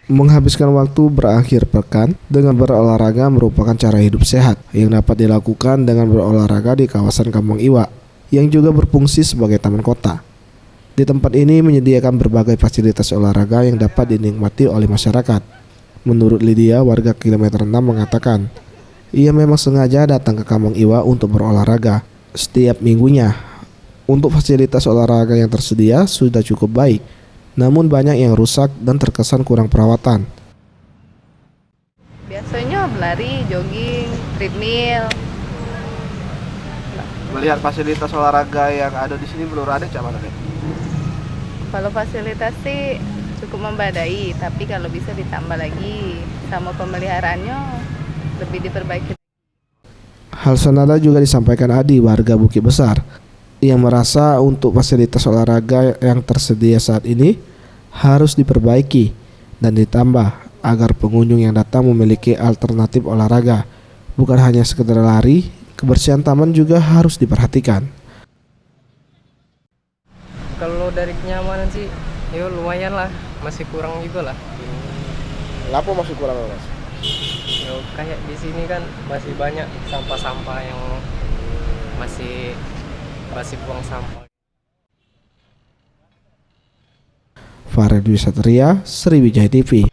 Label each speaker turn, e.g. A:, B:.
A: Menghabiskan waktu berakhir pekan dengan berolahraga merupakan cara hidup sehat yang dapat dilakukan dengan berolahraga di kawasan Kampung Iwa yang juga berfungsi sebagai taman kota. Di tempat ini menyediakan berbagai fasilitas olahraga yang dapat dinikmati oleh masyarakat. Menurut Lydia, warga kilometer 6 mengatakan, ia memang sengaja datang ke Kampung Iwa untuk berolahraga setiap minggunya. Untuk fasilitas olahraga yang tersedia sudah cukup baik, namun banyak yang rusak dan terkesan kurang perawatan.
B: Biasanya berlari, jogging, treadmill.
A: Melihat fasilitas olahraga yang ada di sini menurut Ade cak mana?
B: Kalau fasilitas sih cukup membadai, tapi kalau bisa ditambah lagi sama pemeliharaannya lebih diperbaiki.
A: Hal senada juga disampaikan Adi, warga Bukit Besar, yang merasa untuk fasilitas olahraga yang tersedia saat ini harus diperbaiki dan ditambah agar pengunjung yang datang memiliki alternatif olahraga. Bukan hanya sekedar lari, kebersihan taman juga harus diperhatikan.
C: Kalau dari kenyamanan sih, ya lumayan lah, masih kurang juga lah.
A: Lapo masih kurang, Mas?
C: Ya, kayak di sini kan masih banyak sampah-sampah yang masih buang sampah.
A: Farid Wisatria, Sriwijaya TV.